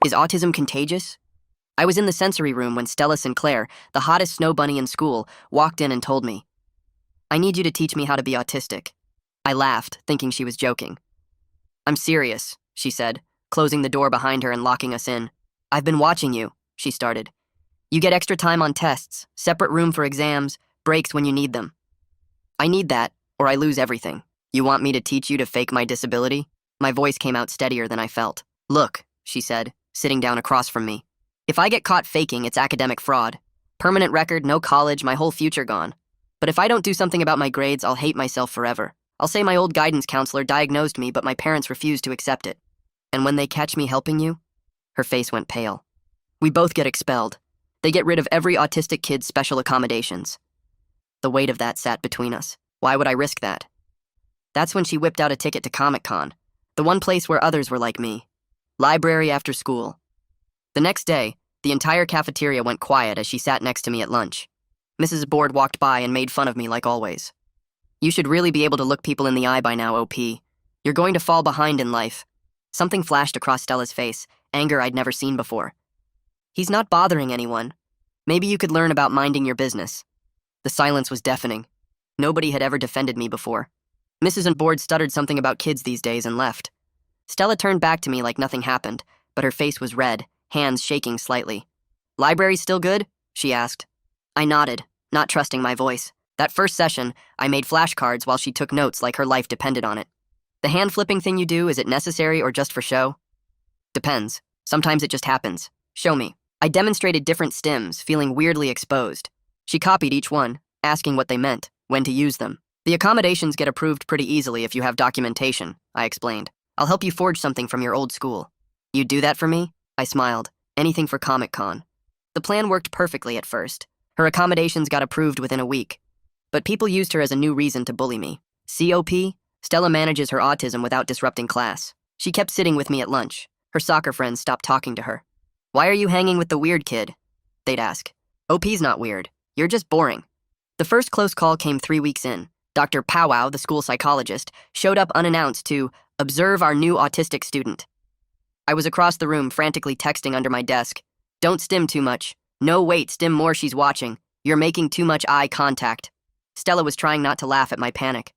Is autism contagious? I was in the sensory room when Stella Sinclair, the hottest snow bunny in school, walked in and told me, "I need you to teach me how to be autistic." I laughed, thinking she was joking. "I'm serious," she said, closing the door behind her and locking us in. "I've been watching you," she started. "You get extra time on tests, separate room for exams, breaks when you need them. I need that, or I lose everything. You want me to teach you to fake my disability?" My voice came out steadier than I felt. "Look," she said, sitting down across from me. "If I get caught faking, it's academic fraud. Permanent record, no college, my whole future gone. But if I don't do something about my grades, I'll hate myself forever. I'll say my old guidance counselor diagnosed me, but my parents refused to accept it. And when they catch me helping you?" Her face went pale. "We both get expelled. They get rid of every autistic kid's special accommodations." The weight of that sat between us. Why would I risk that? That's when she whipped out a ticket to Comic-Con, the one place where others were like me. Library after school. The next day, the entire cafeteria went quiet as she sat next to me at lunch. Mrs. Board walked by and made fun of me like always. "You should really be able to look people in the eye by now, OP. You're going to fall behind in life." Something flashed across Stella's face, anger I'd never seen before. "He's not bothering anyone. Maybe you could learn about minding your business." The silence was deafening. Nobody had ever defended me before. Mrs. Board stuttered something about kids these days and left. Stella turned back to me like nothing happened, but her face was red, hands shaking slightly. "Library still good?" she asked. I nodded, not trusting my voice. That first session, I made flashcards while she took notes like her life depended on it. "The hand-flipping thing you do, is it necessary or just for show?" "Depends. Sometimes it just happens. Show me." I demonstrated different stims, feeling weirdly exposed. She copied each one, asking what they meant, when to use them. "The accommodations get approved pretty easily if you have documentation," I explained. "I'll help you forge something from your old school." "You'd do that for me?" I smiled. Anything for Comic-Con. The plan worked perfectly at first. Her accommodations got approved within a week. But people used her as a new reason to bully me. COP? Stella manages her autism without disrupting class. She kept sitting with me at lunch. Her soccer friends stopped talking to her. "Why are you hanging with the weird kid?" they'd ask. "OP's not weird. You're just boring." The first close call came 3 weeks in. Dr. Powwow, the school psychologist, showed up unannounced to observe our new autistic student. I was across the room frantically texting under my desk. "Don't stim too much. No, wait, stim more, she's watching. You're making too much eye contact." Stella was trying not to laugh at my panic.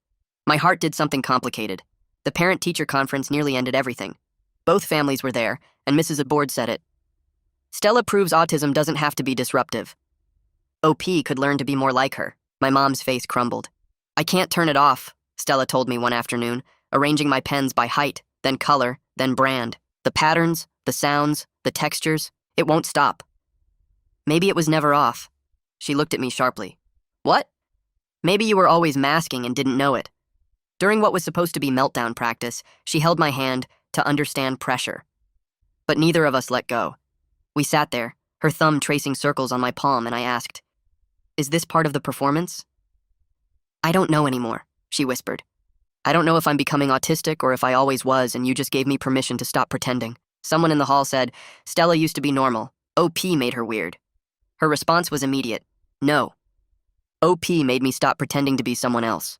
My heart did something complicated. The parent-teacher conference nearly ended everything. Both families were there, and Mrs. Board said it. "Stella proves autism doesn't have to be disruptive. OP could learn to be more like her." My mom's face crumbled. "I can't turn it off," Stella told me one afternoon, arranging my pens by height, then color, then brand. The patterns, the sounds, the textures, it won't stop. "Maybe it was never off." She looked at me sharply. "What?" "Maybe you were always masking and didn't know it." During what was supposed to be meltdown practice, she held my hand to understand pressure. But neither of us let go. We sat there, her thumb tracing circles on my palm, and I asked, "Is this part of the performance?" "I don't know anymore," she whispered. "I don't know if I'm becoming autistic or if I always was and you just gave me permission to stop pretending." Someone in the hall said, "Stella used to be normal. OP made her weird." Her response was immediate. "No. OP made me stop pretending to be someone else."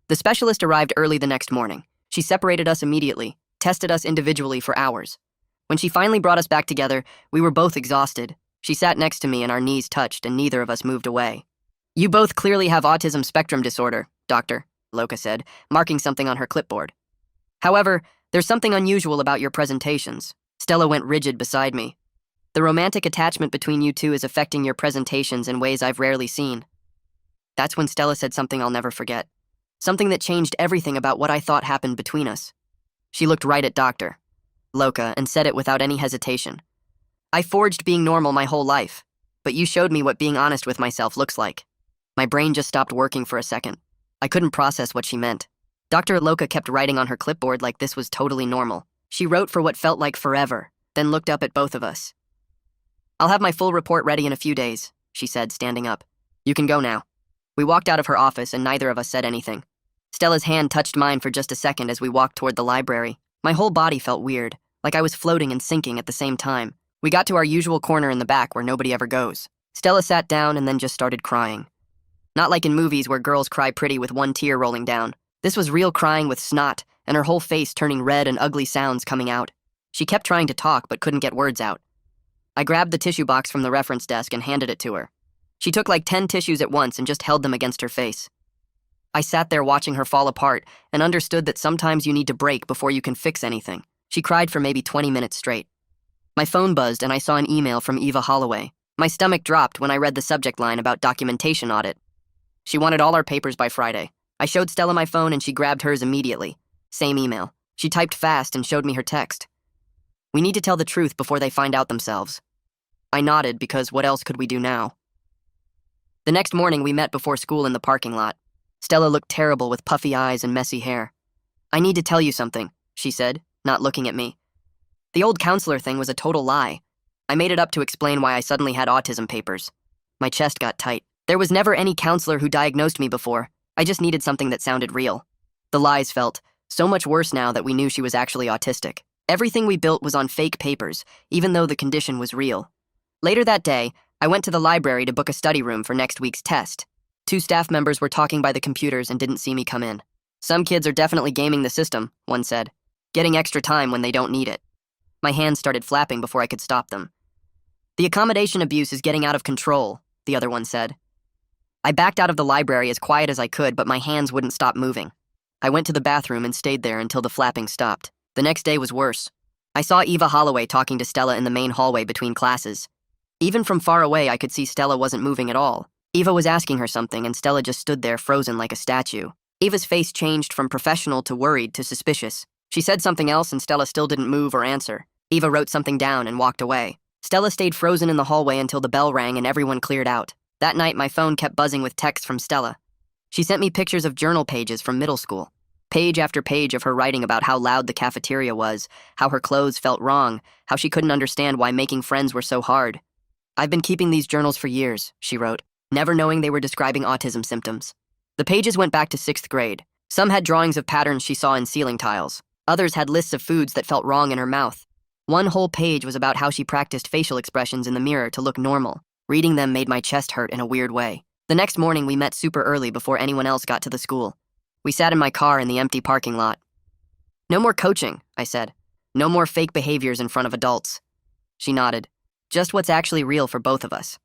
The specialist arrived early the next morning. She separated us immediately, tested us individually for hours. When she finally brought us back together, we were both exhausted. She sat next to me and our knees touched and neither of us moved away. "You both clearly have autism spectrum disorder, doctor," Loka said, marking something on her clipboard. "However, there's something unusual about your presentations." Stella went rigid beside me. "The romantic attachment between you two is affecting your presentations in ways I've rarely seen." That's when Stella said something I'll never forget. Something that changed everything about what I thought happened between us. She looked right at Dr. Loka and said it without any hesitation. "I forged being normal my whole life, but you showed me what being honest with myself looks like." My brain just stopped working for a second. I couldn't process what she meant. Dr. Loka kept writing on her clipboard like this was totally normal. She wrote for what felt like forever, then looked up at both of us. "I'll have my full report ready in a few days," she said, standing up. "You can go now." We walked out of her office and neither of us said anything. Stella's hand touched mine for just a second as we walked toward the library. My whole body felt weird, like I was floating and sinking at the same time. We got to our usual corner in the back where nobody ever goes. Stella sat down and then just started crying. Not like in movies where girls cry pretty with one tear rolling down. This was real crying with snot, and her whole face turning red and ugly sounds coming out. She kept trying to talk but couldn't get words out. I grabbed the tissue box from the reference desk and handed it to her. She took like 10 tissues at once and just held them against her face. I sat there watching her fall apart and understood that sometimes you need to break before you can fix anything. She cried for maybe 20 minutes straight. My phone buzzed and I saw an email from Eva Holloway. My stomach dropped when I read the subject line about documentation audit. She wanted all our papers by Friday. I showed Stella my phone and she grabbed hers immediately. Same email. She typed fast and showed me her text. We need to tell the truth before they find out themselves. I nodded because what else could we do now? The next morning we met before school in the parking lot. Stella looked terrible with puffy eyes and messy hair. I need to tell you something, she said, not looking at me. The old counselor thing was a total lie. I made it up to explain why I suddenly had autism papers. My chest got tight. There was never any counselor who diagnosed me before. I just needed something that sounded real. The lies felt so much worse now that we knew she was actually autistic. Everything we built was on fake papers, even though the condition was real. Later that day, I went to the library to book a study room for next week's test. 2 staff members were talking by the computers and didn't see me come in. Some kids are definitely gaming the system, one said, getting extra time when they don't need it. My hands started flapping before I could stop them. The accommodation abuse is getting out of control, the other one said. I backed out of the library as quiet as I could, but my hands wouldn't stop moving. I went to the bathroom and stayed there until the flapping stopped. The next day was worse. I saw Eva Holloway talking to Stella in the main hallway between classes. Even from far away, I could see Stella wasn't moving at all. Eva was asking her something, and Stella just stood there frozen like a statue. Eva's face changed from professional to worried to suspicious. She said something else, and Stella still didn't move or answer. Eva wrote something down and walked away. Stella stayed frozen in the hallway until the bell rang and everyone cleared out. That night, my phone kept buzzing with texts from Stella. She sent me pictures of journal pages from middle school. Page after page of her writing about how loud the cafeteria was, how her clothes felt wrong, how she couldn't understand why making friends were so hard. I've been keeping these journals for years, she wrote, never knowing they were describing autism symptoms. The pages went back to 6th grade. Some had drawings of patterns she saw in ceiling tiles. Others had lists of foods that felt wrong in her mouth. One whole page was about how she practiced facial expressions in the mirror to look normal. Reading them made my chest hurt in a weird way. The next morning, we met super early before anyone else got to the school. We sat in my car in the empty parking lot. No more coaching, I said. No more fake behaviors in front of adults. She nodded. Just what's actually real for both of us.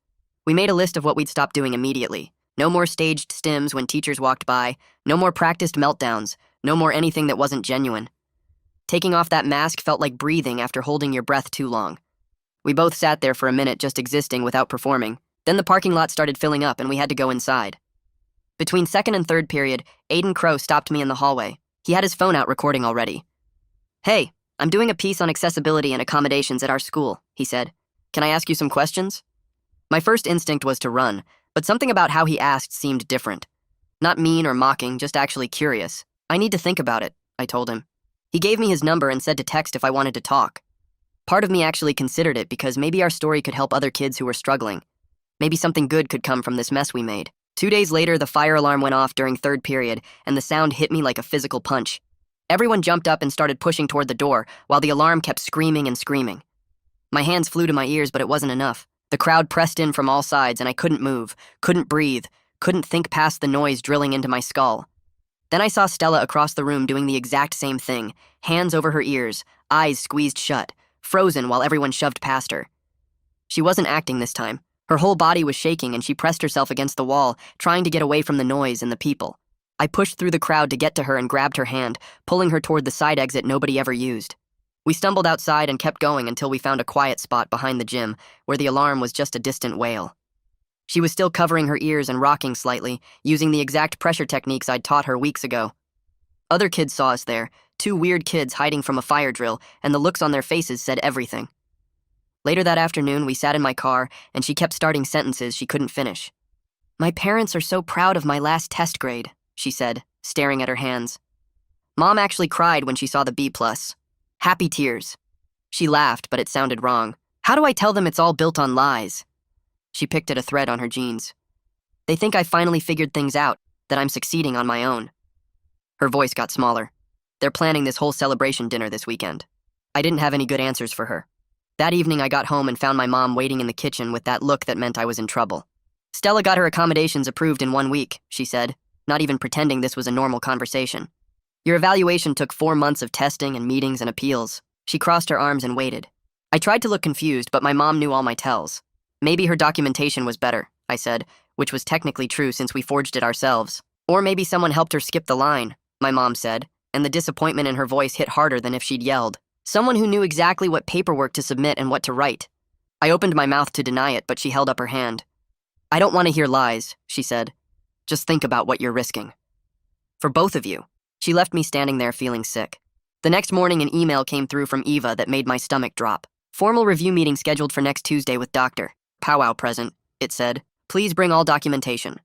We made a list of what we'd stop doing immediately. No more staged stims when teachers walked by. No more practiced meltdowns. No more anything that wasn't genuine. Taking off that mask felt like breathing after holding your breath too long. We both sat there for a minute just existing without performing. Then the parking lot started filling up and we had to go inside. Between 2nd and 3rd period, Aiden Crow stopped me in the hallway. He had his phone out recording already. Hey, I'm doing a piece on accessibility and accommodations at our school, he said. Can I ask you some questions? My first instinct was to run, but something about how he asked seemed different. Not mean or mocking, just actually curious. I need to think about it, I told him. He gave me his number and said to text if I wanted to talk. Part of me actually considered it because maybe our story could help other kids who were struggling. Maybe something good could come from this mess we made. 2 days later, the fire alarm went off during 3rd period, and the sound hit me like a physical punch. Everyone jumped up and started pushing toward the door, while the alarm kept screaming and screaming. My hands flew to my ears, but it wasn't enough. The crowd pressed in from all sides, and I couldn't move, couldn't breathe, couldn't think past the noise drilling into my skull. Then I saw Stella across the room doing the exact same thing, hands over her ears, eyes squeezed shut, frozen while everyone shoved past her. She wasn't acting this time. Her whole body was shaking and she pressed herself against the wall, trying to get away from the noise and the people. I pushed through the crowd to get to her and grabbed her hand, pulling her toward the side exit nobody ever used. We stumbled outside and kept going until we found a quiet spot behind the gym, where the alarm was just a distant wail. She was still covering her ears and rocking slightly, using the exact pressure techniques I'd taught her weeks ago. Other kids saw us there, 2 weird kids hiding from a fire drill, and the looks on their faces said everything. Later that afternoon, we sat in my car, and she kept starting sentences she couldn't finish. My parents are so proud of my last test grade, she said, staring at her hands. Mom actually cried when she saw the B+. Happy tears. She laughed, but it sounded wrong. How do I tell them it's all built on lies? She picked at a thread on her jeans. They think I finally figured things out, that I'm succeeding on my own. Her voice got smaller. They're planning this whole celebration dinner this weekend. I didn't have any good answers for her. That evening, I got home and found my mom waiting in the kitchen with that look that meant I was in trouble. Stella got her accommodations approved in 1 week, she said, not even pretending this was a normal conversation. Your evaluation took 4 months of testing and meetings and appeals. She crossed her arms and waited. I tried to look confused, but my mom knew all my tells. Maybe her documentation was better, I said, which was technically true since we forged it ourselves. Or maybe someone helped her skip the line, my mom said, and the disappointment in her voice hit harder than if she'd yelled. Someone who knew exactly what paperwork to submit and what to write. I opened my mouth to deny it, but she held up her hand. I don't want to hear lies, she said. Just think about what you're risking. For both of you. She left me standing there feeling sick. The next morning, an email came through from Eva that made my stomach drop. Formal review meeting scheduled for next Tuesday with Dr. Powwow present, it said. Please bring all documentation.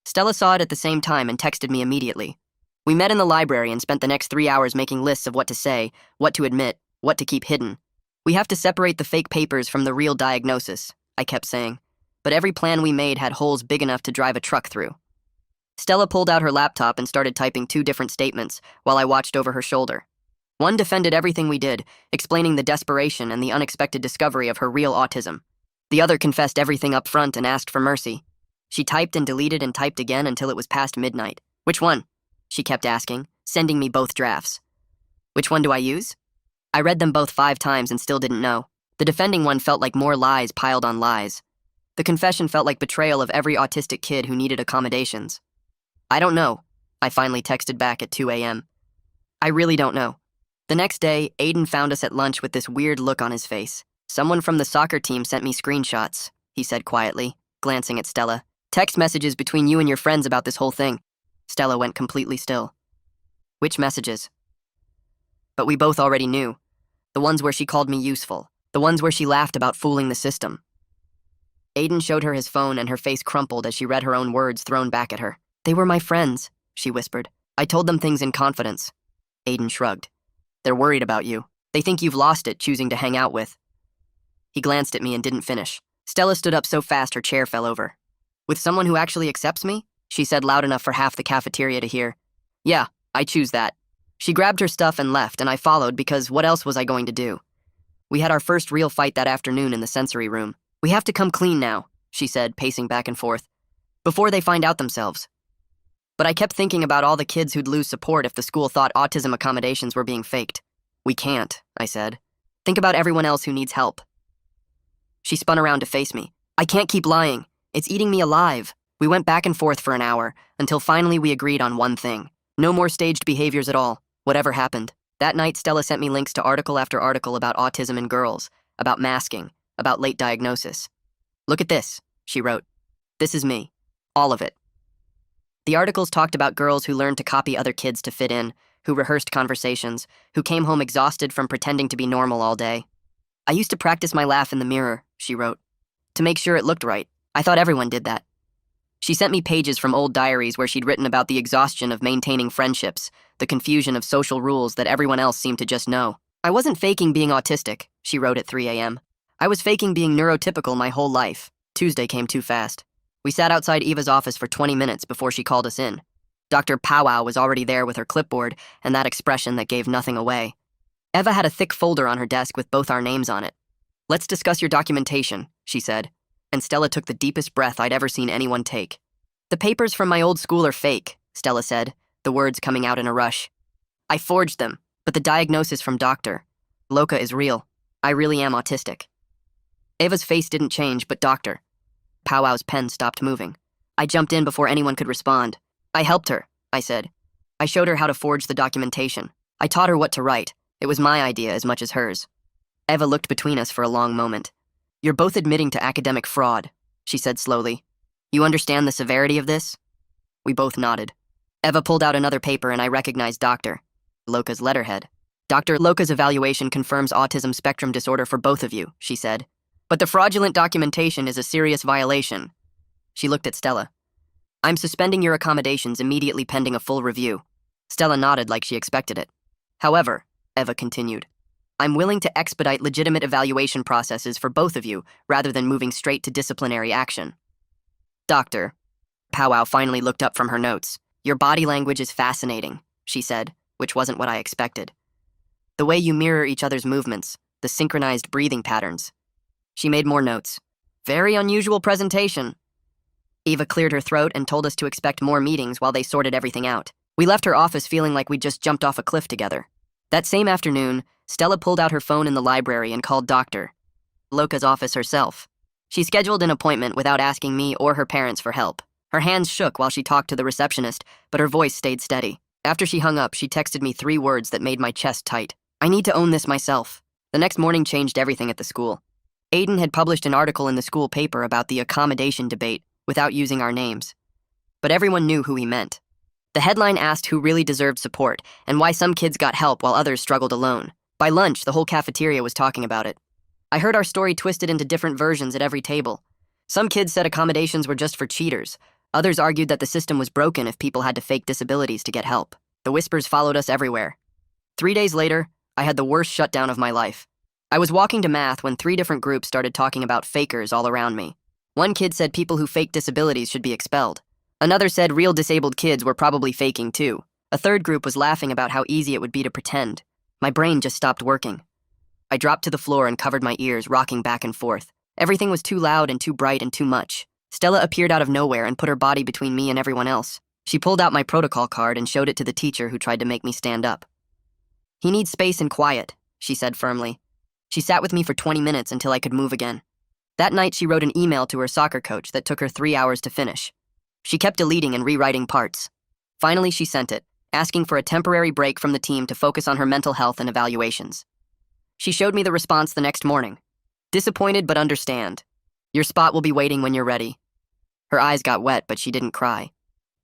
Stella saw it at the same time and texted me immediately. We met in the library and spent the next 3 hours making lists of what to say, what to admit, what to keep hidden. We have to separate the fake papers from the real diagnosis, I kept saying. But every plan we made had holes big enough to drive a truck through. Stella pulled out her laptop and started typing 2 different statements while I watched over her shoulder. One defended everything we did, explaining the desperation and the unexpected discovery of her real autism. The other confessed everything up front and asked for mercy. She typed and deleted and typed again until it was past midnight. Which one? She kept asking, sending me both drafts. Which one do I use? I read them both 5 times and still didn't know. The defending one felt like more lies piled on lies. The confession felt like betrayal of every autistic kid who needed accommodations. I don't know, I finally texted back at 2 a.m. I really don't know. The next day, Aiden found us at lunch with this weird look on his face. Someone from the soccer team sent me screenshots, he said quietly, glancing at Stella. Text messages between you and your friends about this whole thing. Stella went completely still. Which messages? But we both already knew. The ones where she called me useful. The ones where she laughed about fooling the system. Aiden showed her his phone and her face crumpled as she read her own words thrown back at her. They were my friends, she whispered. I told them things in confidence. Aiden shrugged. They're worried about you. They think you've lost it choosing to hang out with. He glanced at me and didn't finish. Stella stood up so fast her chair fell over. With someone who actually accepts me? She said loud enough for half the cafeteria to hear. Yeah, I choose that. She grabbed her stuff and left, and I followed because what else was I going to do? We had our first real fight that afternoon in the sensory room. We have to come clean now, she said, pacing back and forth, before they find out themselves. But I kept thinking about all the kids who'd lose support if the school thought autism accommodations were being faked. We can't, I said. Think about everyone else who needs help. She spun around to face me. I can't keep lying. It's eating me alive. We went back and forth for an hour, until finally we agreed on one thing. No more staged behaviors at all, whatever happened. That night, Stella sent me links to article after article about autism in girls, about masking, about late diagnosis. Look at this, she wrote. This is me. All of it. The articles talked about girls who learned to copy other kids to fit in, who rehearsed conversations, who came home exhausted from pretending to be normal all day. I used to practice my laugh in the mirror, she wrote, to make sure it looked right. I thought everyone did that. She sent me pages from old diaries where she'd written about the exhaustion of maintaining friendships, the confusion of social rules that everyone else seemed to just know. I wasn't faking being autistic, she wrote at 3 a.m. I was faking being neurotypical my whole life. Tuesday came too fast. We sat outside Eva's office for 20 minutes before she called us in. Dr. Powwow was already there with her clipboard and that expression that gave nothing away. Eva had a thick folder on her desk with both our names on it. Let's discuss your documentation, she said, and Stella took the deepest breath I'd ever seen anyone take. The papers from my old school are fake, Stella said, the words coming out in a rush. I forged them, but the diagnosis from Dr. Loka is real. I really am autistic. Eva's face didn't change, but Dr. Powwow's pen stopped moving. I jumped in before anyone could respond. I helped her, I said. I showed her how to forge the documentation. I taught her what to write. It was my idea as much as hers. Eva looked between us for a long moment. You're both admitting to academic fraud, she said slowly. You understand the severity of this? We both nodded. Eva pulled out another paper and I recognized Dr. Loka's letterhead. Dr. Loka's evaluation confirms autism spectrum disorder for both of you, she said. But the fraudulent documentation is a serious violation. She looked at Stella. I'm suspending your accommodations immediately pending a full review. Stella nodded like she expected it. However, Eva continued, I'm willing to expedite legitimate evaluation processes for both of you rather than moving straight to disciplinary action. Dr. Powwow finally looked up from her notes. Your body language is fascinating, she said, which wasn't what I expected. The way you mirror each other's movements, the synchronized breathing patterns. She made more notes. Very unusual presentation. Eva cleared her throat and told us to expect more meetings while they sorted everything out. We left her office feeling like we'd just jumped off a cliff together. That same afternoon, Stella pulled out her phone in the library and called Dr. Loca's office herself. She scheduled an appointment without asking me or her parents for help. Her hands shook while she talked to the receptionist, but her voice stayed steady. After she hung up, she texted me 3 words that made my chest tight. I need to own this myself. The next morning changed everything at the school. Aiden had published an article in the school paper about the accommodation debate without using our names. But everyone knew who he meant. The headline asked who really deserved support and why some kids got help while others struggled alone. By lunch, the whole cafeteria was talking about it. I heard our story twisted into different versions at every table. Some kids said accommodations were just for cheaters. Others argued that the system was broken if people had to fake disabilities to get help. The whispers followed us everywhere. 3 days later, I had the worst shutdown of my life. I was walking to math when 3 different groups started talking about fakers all around me. One kid said people who fake disabilities should be expelled. Another said real disabled kids were probably faking too. A third group was laughing about how easy it would be to pretend. My brain just stopped working. I dropped to the floor and covered my ears, rocking back and forth. Everything was too loud and too bright and too much. Stella appeared out of nowhere and put her body between me and everyone else. She pulled out my protocol card and showed it to the teacher who tried to make me stand up. He needs space and quiet, she said firmly. She sat with me for 20 minutes until I could move again. That night, she wrote an email to her soccer coach that took her 3 hours to finish. She kept deleting and rewriting parts. Finally, she sent it, asking for a temporary break from the team to focus on her mental health and evaluations. She showed me the response the next morning. Disappointed but understand. Your spot will be waiting when you're ready. Her eyes got wet, but she didn't cry.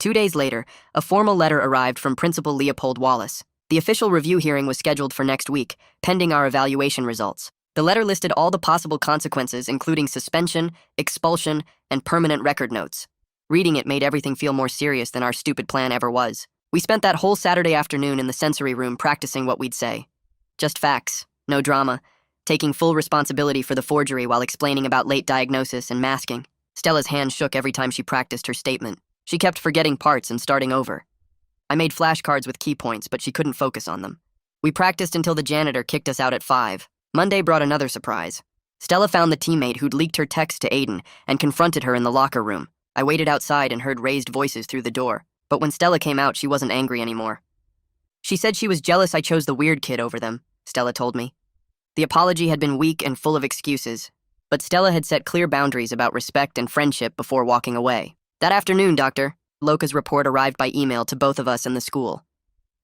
2 days later, a formal letter arrived from Principal Leopold Wallace. The official review hearing was scheduled for next week, pending our evaluation results. The letter listed all the possible consequences, including suspension, expulsion, and permanent record notes. Reading it made everything feel more serious than our stupid plan ever was. We spent that whole Saturday afternoon in the sensory room practicing what we'd say. Just facts, no drama, taking full responsibility for the forgery while explaining about late diagnosis and masking. Stella's hand shook every time she practiced her statement. She kept forgetting parts and starting over. I made flashcards with key points, but she couldn't focus on them. We practiced until the janitor kicked us out at 5. Monday brought another surprise. Stella found the teammate who'd leaked her text to Aiden and confronted her in the locker room. I waited outside and heard raised voices through the door, but when Stella came out, she wasn't angry anymore. She said she was jealous I chose the weird kid over them, Stella told me. The apology had been weak and full of excuses, but Stella had set clear boundaries about respect and friendship before walking away. That afternoon, Dr. Loca's report arrived by email to both of us in the school.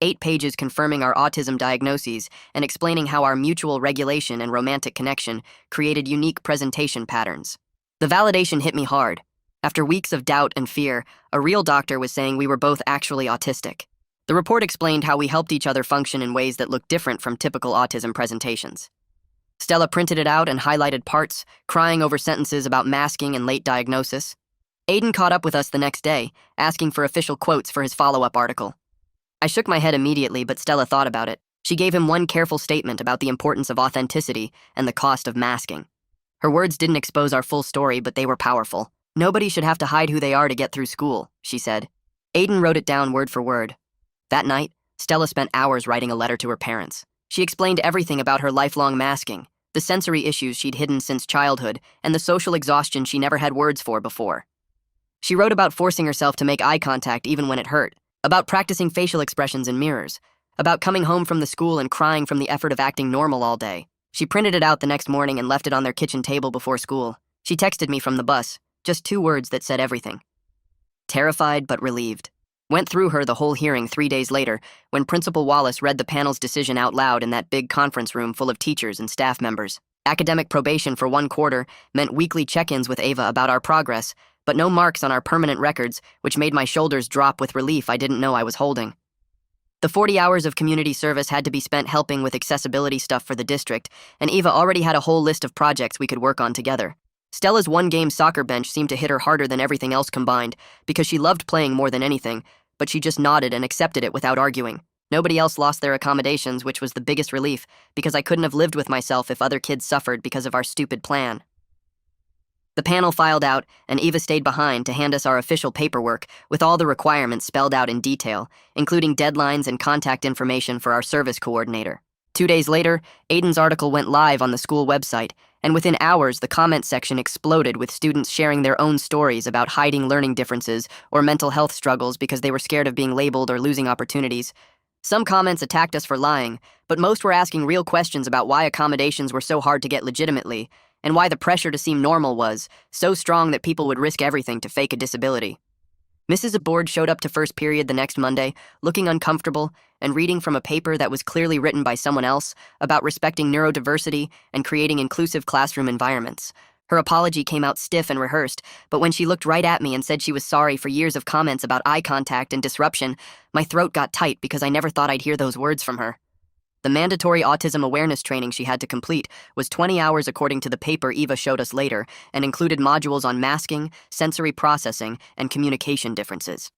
8 pages confirming our autism diagnoses and explaining how our mutual regulation and romantic connection created unique presentation patterns. The validation hit me hard. After weeks of doubt and fear, a real doctor was saying we were both actually autistic. The report explained how we helped each other function in ways that looked different from typical autism presentations. Stella printed it out and highlighted parts, crying over sentences about masking and late diagnosis. Aiden caught up with us the next day, asking for official quotes for his follow-up article. I shook my head immediately, but Stella thought about it. She gave him one careful statement about the importance of authenticity and the cost of masking. Her words didn't expose our full story, but they were powerful. Nobody should have to hide who they are to get through school, she said. Aiden wrote it down word for word. That night, Stella spent hours writing a letter to her parents. She explained everything about her lifelong masking, the sensory issues she'd hidden since childhood, and the social exhaustion she never had words for before. She wrote about forcing herself to make eye contact even when it hurt, about practicing facial expressions in mirrors, about coming home from the school and crying from the effort of acting normal all day. She printed it out the next morning and left it on their kitchen table before school. She texted me from the bus, just 2 words that said everything. Terrified but relieved. Went through her the whole hearing 3 days later when Principal Wallace read the panel's decision out loud in that big conference room full of teachers and staff members. Academic probation for 1 quarter meant weekly check-ins with Ava about our progress, but no marks on our permanent records, which made my shoulders drop with relief I didn't know I was holding. The 40 hours of community service had to be spent helping with accessibility stuff for the district, and Eva already had a whole list of projects we could work on together. Stella's one-game soccer bench seemed to hit her harder than everything else combined, because she loved playing more than anything, but she just nodded and accepted it without arguing. Nobody else lost their accommodations, which was the biggest relief, because I couldn't have lived with myself if other kids suffered because of our stupid plan. The panel filed out, and Eva stayed behind to hand us our official paperwork with all the requirements spelled out in detail, including deadlines and contact information for our service coordinator. 2 days later, Aiden's article went live on the school website, and within hours, the comment section exploded with students sharing their own stories about hiding learning differences or mental health struggles because they were scared of being labeled or losing opportunities. Some comments attacked us for lying, but most were asking real questions about why accommodations were so hard to get legitimately, and why the pressure to seem normal was so strong that people would risk everything to fake a disability. Mrs. Abord showed up to first period the next Monday, looking uncomfortable and reading from a paper that was clearly written by someone else about respecting neurodiversity and creating inclusive classroom environments. Her apology came out stiff and rehearsed, but when she looked right at me and said she was sorry for years of comments about eye contact and disruption, my throat got tight because I never thought I'd hear those words from her. The mandatory autism awareness training she had to complete was 20 hours according to the paper Eva showed us later, and included modules on masking, sensory processing, and communication differences.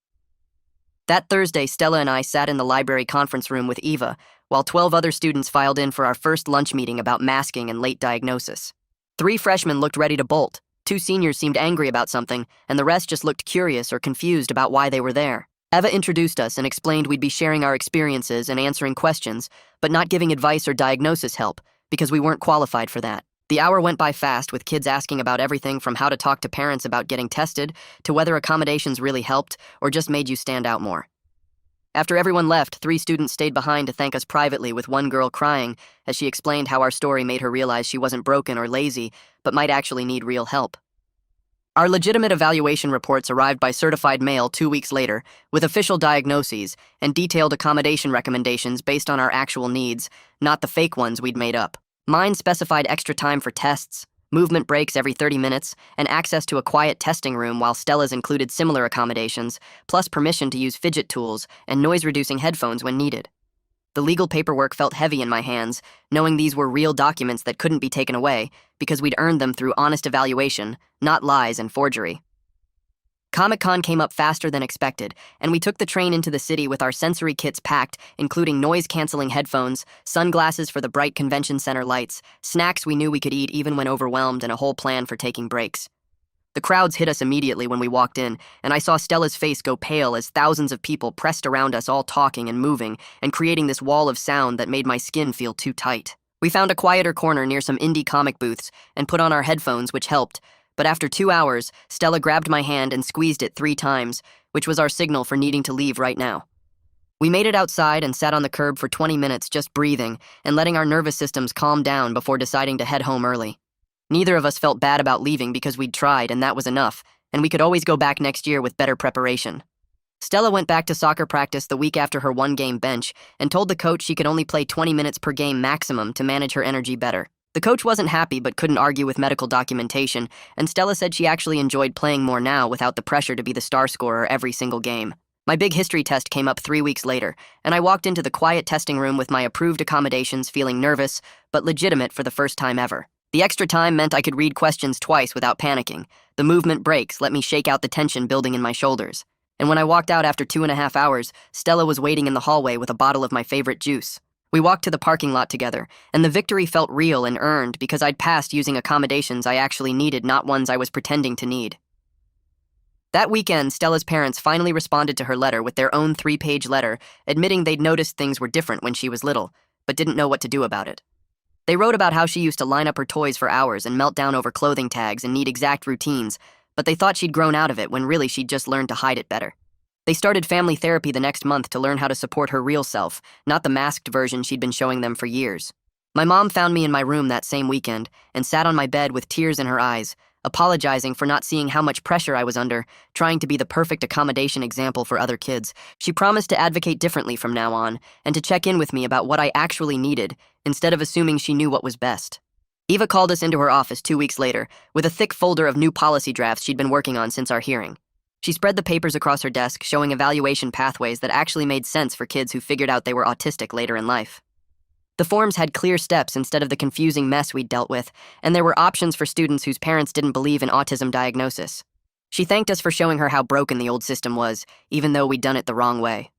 That Thursday, Stella and I sat in the library conference room with Eva, while 12 other students filed in for our first lunch meeting about masking and late diagnosis. 3 freshmen looked ready to bolt, 2 seniors seemed angry about something, and the rest just looked curious or confused about why they were there. Eva introduced us and explained we'd be sharing our experiences and answering questions, but not giving advice or diagnosis help, because we weren't qualified for that. The hour went by fast, with kids asking about everything from how to talk to parents about getting tested, to whether accommodations really helped or just made you stand out more. After everyone left, 3 students stayed behind to thank us privately, with one girl crying as she explained how our story made her realize she wasn't broken or lazy, but might actually need real help. Our legitimate evaluation reports arrived by certified mail 2 weeks later, with official diagnoses and detailed accommodation recommendations based on our actual needs, not the fake ones we'd made up. Mine specified extra time for tests, movement breaks every 30 minutes, and access to a quiet testing room, while Stella's included similar accommodations, plus permission to use fidget tools and noise-reducing headphones when needed. The legal paperwork felt heavy in my hands, knowing these were real documents that couldn't be taken away, because we'd earned them through honest evaluation, not lies and forgery. Comic-Con came up faster than expected, and we took the train into the city with our sensory kits packed, including noise-canceling headphones, sunglasses for the bright convention center lights, snacks we knew we could eat even when overwhelmed, and a whole plan for taking breaks. The crowds hit us immediately when we walked in, and I saw Stella's face go pale as thousands of people pressed around us, all talking and moving, and creating this wall of sound that made my skin feel too tight. We found a quieter corner near some indie comic booths and put on our headphones, which helped, but after 2 hours, Stella grabbed my hand and squeezed it 3 times, which was our signal for needing to leave right now. We made it outside and sat on the curb for 20 minutes just breathing and letting our nervous systems calm down before deciding to head home early. Neither of us felt bad about leaving because we'd tried, and that was enough, and we could always go back next year with better preparation. Stella went back to soccer practice the week after her 1-game bench and told the coach she could only play 20 minutes per game maximum to manage her energy better. The coach wasn't happy but couldn't argue with medical documentation, and Stella said she actually enjoyed playing more now without the pressure to be the star scorer every single game. My big history test came up 3 weeks later, and I walked into the quiet testing room with my approved accommodations, feeling nervous but legitimate for the first time ever. The extra time meant I could read questions twice without panicking. The movement breaks let me shake out the tension building in my shoulders. And when I walked out after 2.5 hours, Stella was waiting in the hallway with a bottle of my favorite juice. We walked to the parking lot together, and the victory felt real and earned because I'd passed using accommodations I actually needed, not ones I was pretending to need. That weekend, Stella's parents finally responded to her letter with their own 3-page letter, admitting they'd noticed things were different when she was little, but didn't know what to do about it. They wrote about how she used to line up her toys for hours and melt down over clothing tags and need exact routines, but they thought she'd grown out of it when really she'd just learned to hide it better. They started family therapy the next month to learn how to support her real self, not the masked version she'd been showing them for years. My mom found me in my room that same weekend and sat on my bed with tears in her eyes, apologizing for not seeing how much pressure I was under, trying to be the perfect accommodation example for other kids. She promised to advocate differently from now on and to check in with me about what I actually needed, instead of assuming she knew what was best. Eva called us into her office 2 weeks later with a thick folder of new policy drafts she'd been working on since our hearing. She spread the papers across her desk, showing evaluation pathways that actually made sense for kids who figured out they were autistic later in life. The forms had clear steps instead of the confusing mess we'd dealt with, and there were options for students whose parents didn't believe in autism diagnosis. She thanked us for showing her how broken the old system was, even though we'd done it the wrong way.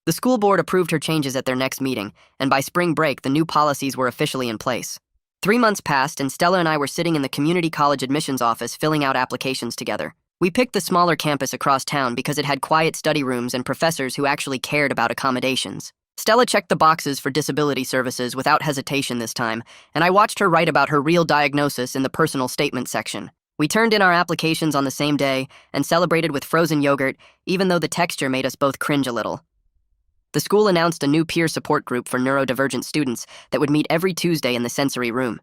The school board approved her changes at their next meeting, and by spring break, the new policies were officially in place. 3 months passed, and Stella and I were sitting in the community college admissions office filling out applications together. We picked the smaller campus across town because it had quiet study rooms and professors who actually cared about accommodations. Stella checked the boxes for disability services without hesitation this time, and I watched her write about her real diagnosis in the personal statement section. We turned in our applications on the same day and celebrated with frozen yogurt, even though the texture made us both cringe a little. The school announced a new peer support group for neurodivergent students that would meet every Tuesday in the sensory room.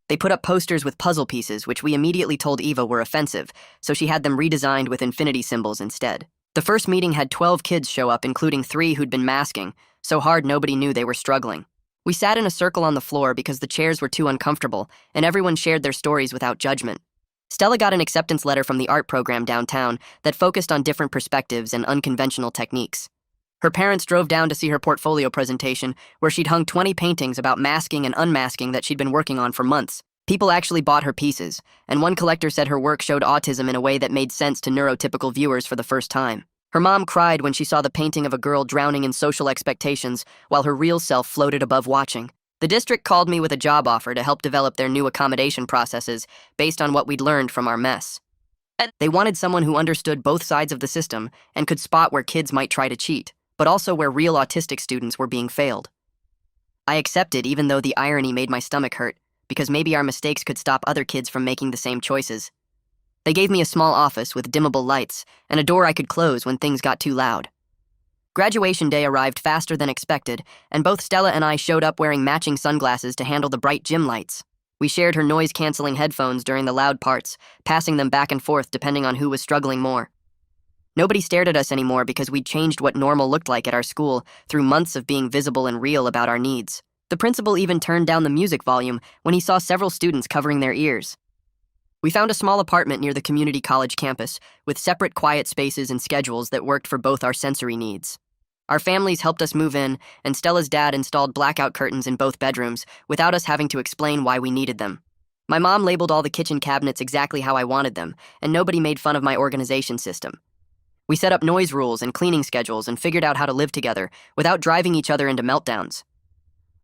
They put up posters with puzzle pieces, which we immediately told Eva were offensive, so she had them redesigned with infinity symbols instead. The first meeting had 12 kids show up, including 3 who'd been masking, so hard nobody knew they were struggling. We sat in a circle on the floor because the chairs were too uncomfortable, and everyone shared their stories without judgment. Stella got an acceptance letter from the art program downtown that focused on different perspectives and unconventional techniques. Her parents drove down to see her portfolio presentation, where she'd hung 20 paintings about masking and unmasking that she'd been working on for months. People actually bought her pieces, and one collector said her work showed autism in a way that made sense to neurotypical viewers for the first time. Her mom cried when she saw the painting of a girl drowning in social expectations while her real self floated above watching. The district called me with a job offer to help develop their new accommodation processes based on what we'd learned from our mess. They wanted someone who understood both sides of the system and could spot where kids might try to cheat, but also where real autistic students were being failed. I accepted, even though the irony made my stomach hurt, because maybe our mistakes could stop other kids from making the same choices. They gave me a small office with dimmable lights and a door I could close when things got too loud. Graduation day arrived faster than expected, and both Stella and I showed up wearing matching sunglasses to handle the bright gym lights. We shared her noise-canceling headphones during the loud parts, passing them back and forth depending on who was struggling more. Nobody stared at us anymore because we'd changed what normal looked like at our school through months of being visible and real about our needs. The principal even turned down the music volume when he saw several students covering their ears. We found a small apartment near the community college campus with separate quiet spaces and schedules that worked for both our sensory needs. Our families helped us move in, and Stella's dad installed blackout curtains in both bedrooms without us having to explain why we needed them. My mom labeled all the kitchen cabinets exactly how I wanted them, and nobody made fun of my organization system. We set up noise rules and cleaning schedules and figured out how to live together without driving each other into meltdowns.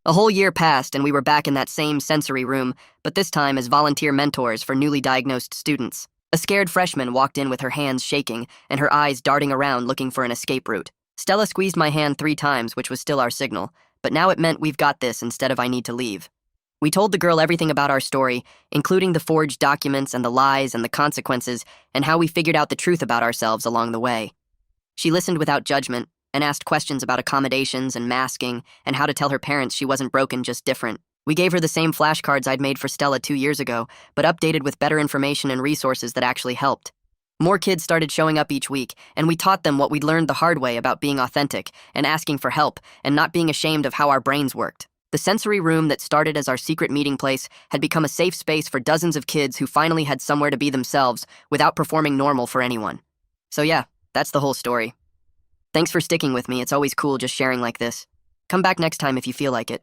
A whole year passed and we were back in that same sensory room, but this time as volunteer mentors for newly diagnosed students. A scared freshman walked in with her hands shaking and her eyes darting around looking for an escape route. Stella squeezed my hand 3 times, which was still our signal, but now it meant we've got this instead of I need to leave. We told the girl everything about our story, including the forged documents and the lies and the consequences, and how we figured out the truth about ourselves along the way. She listened without judgment and asked questions about accommodations and masking and how to tell her parents she wasn't broken, just different. We gave her the same flashcards I'd made for Stella 2 years ago, but updated with better information and resources that actually helped. More kids started showing up each week, and we taught them what we'd learned the hard way about being authentic and asking for help and not being ashamed of how our brains worked. The sensory room that started as our secret meeting place had become a safe space for dozens of kids who finally had somewhere to be themselves without performing normal for anyone. So yeah, that's the whole story. Thanks for sticking with me. It's always cool just sharing like this. Come back next time if you feel like it.